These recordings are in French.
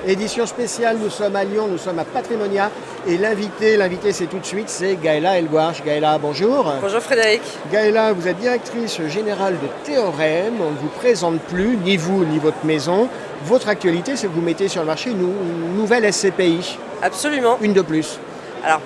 Édition spéciale, nous sommes à Lyon, nous sommes à Patrimonia. Et l'invité c'est tout de suite, c'est Gaëla Elgouarch. Gaëla, bonjour. Bonjour Frédéric. Gaëla, vous êtes directrice générale de Théorème. On ne vous présente plus, ni vous, ni votre maison. Votre actualité, c'est que vous mettez sur le marché une nouvelle SCPI. Absolument. Une de plus. Alors,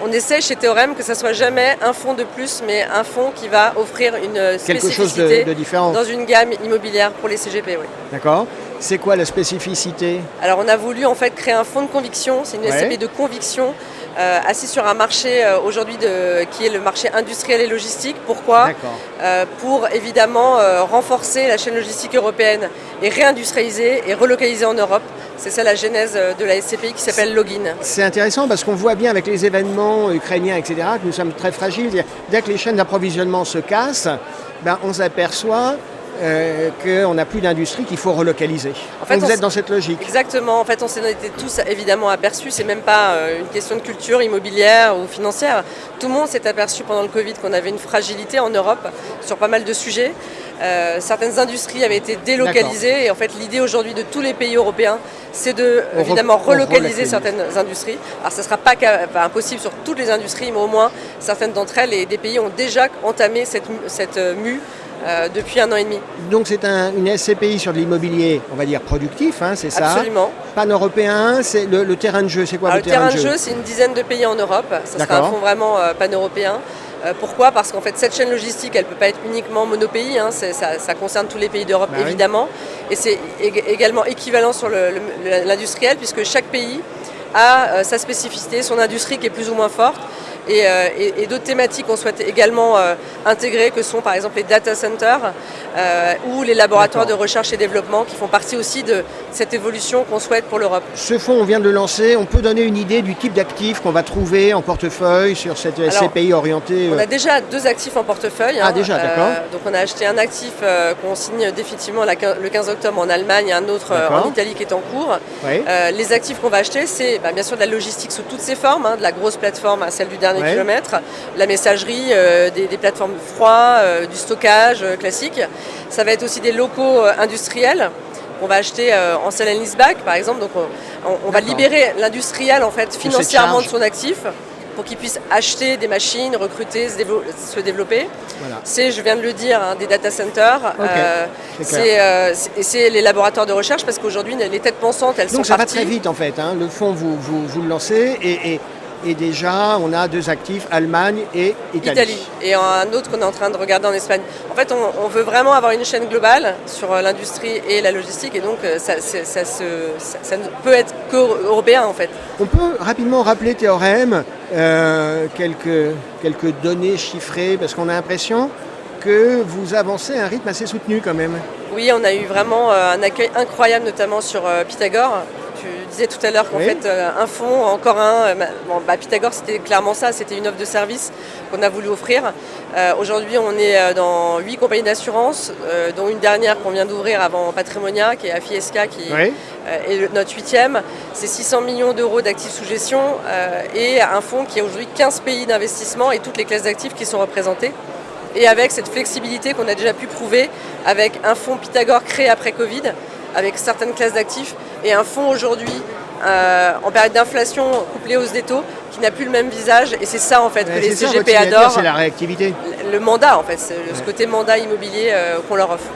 on essaie chez Théorème que ça soit jamais un fonds de plus, mais un fonds qui va offrir une spécificité quelque chose de différent dans une gamme immobilière pour les CGP. Oui. D'accord. C'est quoi la spécificité? Alors, on a voulu en fait créer un fonds de conviction. C'est une SCPI de conviction assis sur un marché aujourd'hui qui est le marché industriel et logistique. Pourquoi? Pour évidemment renforcer la chaîne logistique européenne et réindustrialiser et relocaliser en Europe. C'est ça la genèse de la SCPI qui s'appelle Login. C'est intéressant parce qu'on voit bien avec les événements ukrainiens, etc., que nous sommes très fragiles. Dès que les chaînes d'approvisionnement se cassent, on s'aperçoit qu'on n'a plus d'industrie qu'il faut relocaliser. En fait, vous êtes dans cette logique. Exactement. En fait, on s'en était tous évidemment aperçus. C'est même pas une question de culture immobilière ou financière. Tout le monde s'est aperçu pendant le Covid qu'on avait une fragilité en Europe sur pas mal de sujets. Certaines industries avaient été délocalisées et en fait l'idée aujourd'hui de tous les pays européens c'est de évidemment relocaliser certaines industries. Alors ça ne sera pas impossible sur toutes les industries mais au moins certaines d'entre elles et des pays ont déjà entamé cette mue depuis 1 an et demi. Donc c'est une SCPI sur de l'immobilier, on va dire productif, c'est ça? Absolument. Pan-européen, c'est le terrain de jeu, c'est quoi? Alors, le terrain de jeu, c'est une dizaine de pays en Europe, ça sera un fonds vraiment pan-européen. Pourquoi? Parce qu'en fait cette chaîne logistique elle ne peut pas être uniquement monopays, ça concerne tous les pays d'Europe évidemment et c'est également équivalent sur l'industriel puisque chaque pays a sa spécificité, son industrie qui est plus ou moins forte et d'autres thématiques qu'on souhaite également intégrer que sont par exemple les data centers ou les laboratoires de recherche et développement qui font partie aussi de cette évolution qu'on souhaite pour l'Europe. Ce fonds, on vient de le lancer, on peut donner une idée du type d'actifs qu'on va trouver en portefeuille sur cette SCPI orientée On a déjà 2 actifs en portefeuille. Déjà, d'accord. Donc on a acheté un actif qu'on signe définitivement le 15 octobre en Allemagne et un autre en Italie qui est en cours. Les actifs qu'on va acheter, c'est bien sûr de la logistique sous toutes ses formes, de la grosse plateforme à celle du dernier kilomètre, la messagerie, des plateformes froid, du stockage classique. Ça va être aussi des locaux industriels qu'on va acheter en sell and leaseback par exemple. Donc on va libérer l'industriel en fait financièrement de son actif pour qu'il puisse acheter des machines, recruter, se développer. Voilà. C'est, je viens de le dire, des data centers. C'est les laboratoires de recherche parce qu'aujourd'hui les têtes pensantes elles sont parties. Donc ça va très vite en fait. Le fonds vous le lancez et déjà, on a 2 actifs, Allemagne et Italie. Et un autre qu'on est en train de regarder en Espagne. En fait, on veut vraiment avoir une chaîne globale sur l'industrie et la logistique. Et donc, ça ne peut être qu'européen, en fait. On peut rapidement rappeler Théorème, quelques données chiffrées, parce qu'on a l'impression que vous avancez à un rythme assez soutenu quand même. Oui, on a eu vraiment un accueil incroyable, notamment sur Pythagore. Tu disais tout à l'heure qu'en fait, un fonds, encore un. Pythagore, c'était clairement ça, c'était une offre de service qu'on a voulu offrir. Aujourd'hui, on est dans 8 compagnies d'assurance, dont une dernière qu'on vient d'ouvrir avant Patrimonia, qui est Afiesca, qui est notre 8e. C'est 600 millions d'euros d'actifs sous gestion et un fonds qui a aujourd'hui 15 pays d'investissement et toutes les classes d'actifs qui sont représentées. Et avec cette flexibilité qu'on a déjà pu prouver avec un fonds Pythagore créé après Covid, avec certaines classes d'actifs, et un fonds aujourd'hui en période d'inflation couplé hausse des taux qui n'a plus le même visage. Et c'est ça en fait que les CGP adorent. C'est la réactivité. Le mandat en fait, c'est ce côté mandat immobilier qu'on leur offre.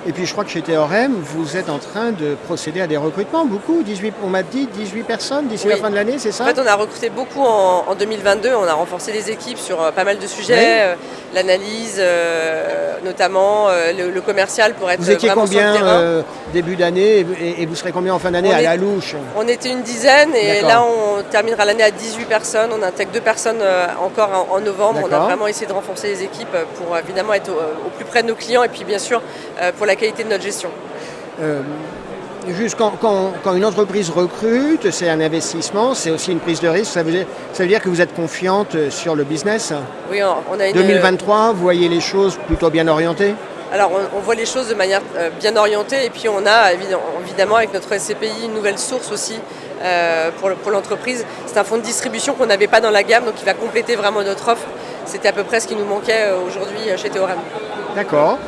Et puis je crois que chez Théorème, vous êtes en train de procéder à des recrutements, beaucoup, 18, on m'a dit 18 personnes d'ici la fin de l'année, c'est ça? En fait, on a recruté beaucoup en 2022, on a renforcé les équipes sur pas mal de sujets, l'analyse notamment, le commercial pour être vous étiez vraiment combien sur le terrain. Début d'année et vous serez combien en fin d'année à la louche? On était une dizaine et là on terminera l'année à 18 personnes, on intègre 2 personnes encore en novembre. On a vraiment essayé de renforcer les équipes pour évidemment être au plus près de nos clients et puis bien sûr pour la qualité de notre gestion. Juste quand une entreprise recrute, c'est un investissement, c'est aussi une prise de risque. Ça veut dire que vous êtes confiante sur le business? Oui, on a 2023, vous voyez les choses plutôt bien orientées? Alors on voit les choses de manière bien orientée et puis on a évidemment avec notre SCPI une nouvelle source aussi pour l'entreprise. C'est un fonds de distribution qu'on n'avait pas dans la gamme, donc qui va compléter vraiment notre offre. C'était à peu près ce qui nous manquait aujourd'hui chez Théorème. D'accord.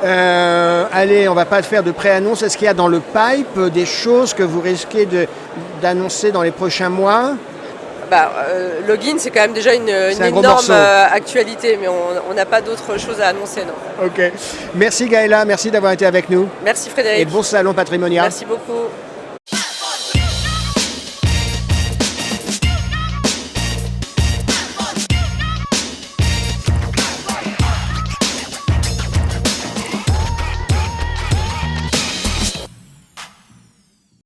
Allez, on ne va pas faire de pré-annonce. Est-ce qu'il y a dans le pipe des choses que vous risquez d'annoncer dans les prochains mois? Login, c'est quand même déjà une énorme actualité, mais on n'a pas d'autres choses à annoncer, non. Ok. Merci Gaëla, merci d'avoir été avec nous. Merci Frédéric. Et bon salon patrimonial. Merci beaucoup.